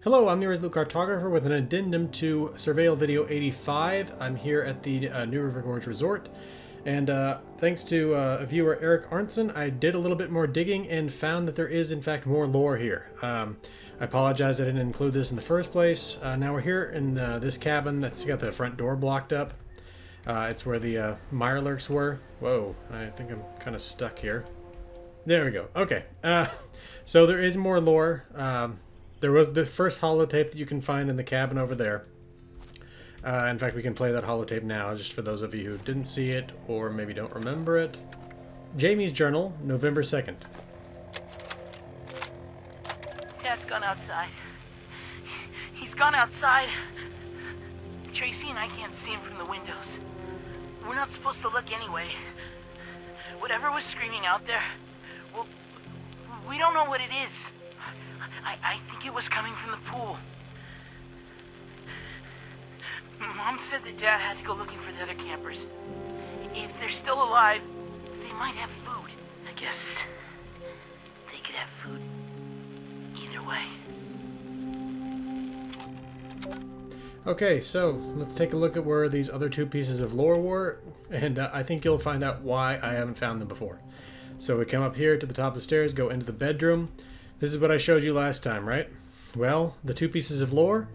Hello, I'm the Cartographer with an addendum to Surveyal Video 85. I'm here at the new River Gorge Resort, and thanks to viewer Eric Arnson, I did a little bit more digging and found that there is in fact more lore here. I apologize I didn't include this in the first place. Now we're here in this cabin that's got the front door blocked up. It's where the Mirelurks were. Whoa, I think I'm kind of stuck here. There we go. Okay, so there is more lore. There was the first holotape that you can find in the cabin over there. In fact, we can play that holotape now, just for those of you who didn't see it or maybe don't remember it. Jamie's journal, November 2nd. Dad's gone outside. He's gone outside. Tracy and I can't see him from the windows. We're not supposed to look anyway. Whatever was screaming out there, well, we don't know what it is. I think it was coming from the pool. Mom said that Dad had to go looking for the other campers. If they're still alive, they might have food. I guess they could have food either way. Okay, so let's take a look at where these other two pieces of lore were, and I think you'll find out why I haven't found them before. So we come up here to the top of the stairs, go into the bedroom. This is what I showed you last time, right? Well, the two pieces of lore,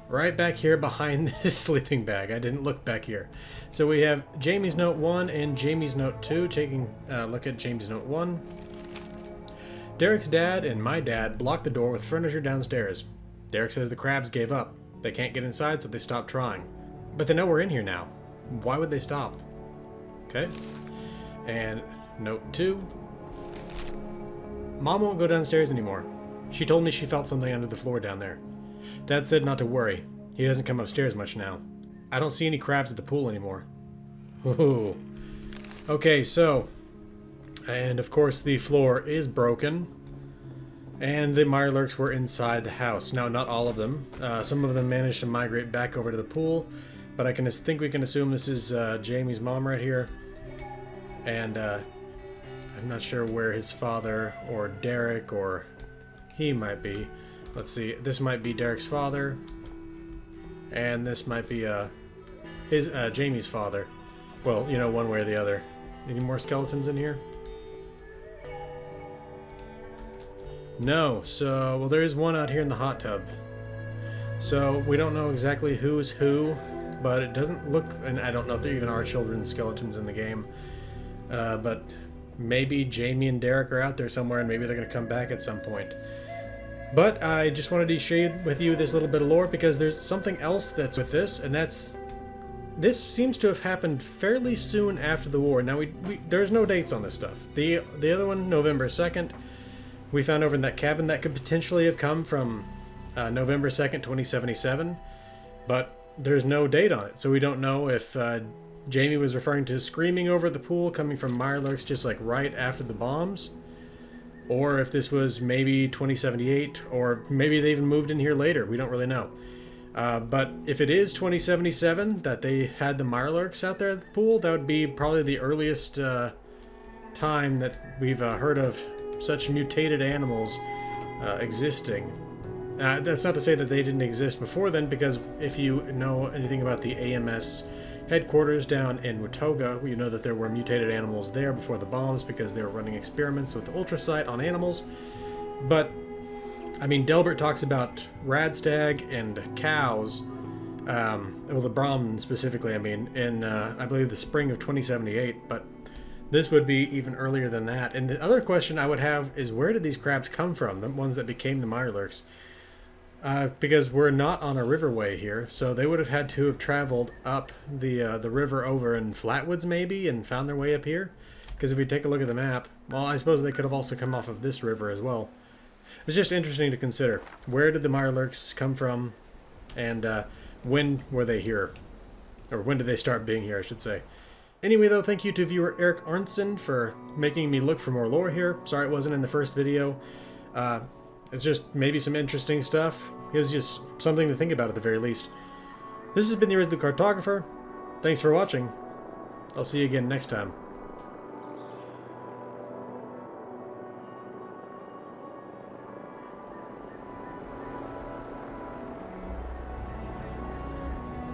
right back here behind this sleeping bag. I didn't look back here. So we have Jamie's Note 1 and Jamie's Note 2. Taking a look at Jamie's Note 1. Derek's dad and my dad blocked the door with furniture downstairs. Derek says the crabs gave up. They can't get inside, so they stopped trying. But they know we're in here now. Why would they stop? Okay. And Note 2. Mom won't go downstairs anymore. She told me she felt something under the floor down there. Dad said not to worry. He doesn't come upstairs much now. I don't see any crabs at the pool anymore. Ooh. Okay, so... And of course the floor is broken. And the Mirelurks were inside the house. Now, not all of them. Some of them managed to migrate back over to the pool. But I think we can assume this is Jamie's mom right here. And I'm not sure where his father or Derek or he might be. Let's see. This might be Derek's father. And this might be Jamie's father. Well, you know, one way or the other. Any more skeletons in here? No. So, well, there is one out here in the hot tub. So, we don't know exactly who's who, but it doesn't look, and I don't know if there even are children's skeletons in the game, but maybe Jamie and Derek are out there somewhere, and maybe they're going to come back at some point. But I just wanted to share with you this little bit of lore, because there's something else that's with this, and that's... This seems to have happened fairly soon after the war. Now, there's no dates on this stuff. The other one, November 2nd, we found over in that cabin that could potentially have come from November 2nd, 2077, but there's no date on it, so we don't know if Jamie was referring to screaming over the pool coming from Mirelurks just like right after the bombs, or if this was maybe 2078, or maybe they even moved in here later. We don't really know. But if it is 2077 that they had the Mirelurks out there at the pool, that would be probably the earliest time that we've heard of such mutated animals existing. That's not to say that they didn't exist before then, because if you know anything about the AMS headquarters down in Watoga, you know that there were mutated animals there before the bombs, because they were running experiments with ultrasight on animals. But, I mean, Delbert talks about Radstag and cows, well, the Brahmin specifically, I mean, in, I believe, the spring of 2078, but this would be even earlier than that. And the other question I would have is, where did these crabs come from, the ones that became the Mirelurks? Because we're not on a riverway here, so they would have had to have traveled up the river over in Flatwoods maybe and found their way up here. Because if we take a look at the map, well, I suppose they could have also come off of this river as well. It's just interesting to consider. Where did the Mirelurks come from, and when were they here? Or when did they start being here, I should say. Anyway, though, thank you to viewer Eric Arnson for making me look for more lore here. Sorry it wasn't in the first video. It's just maybe some interesting stuff. Gives you something to think about at the very least. This has been the Cartographer. Thanks for watching. I'll see you again next time.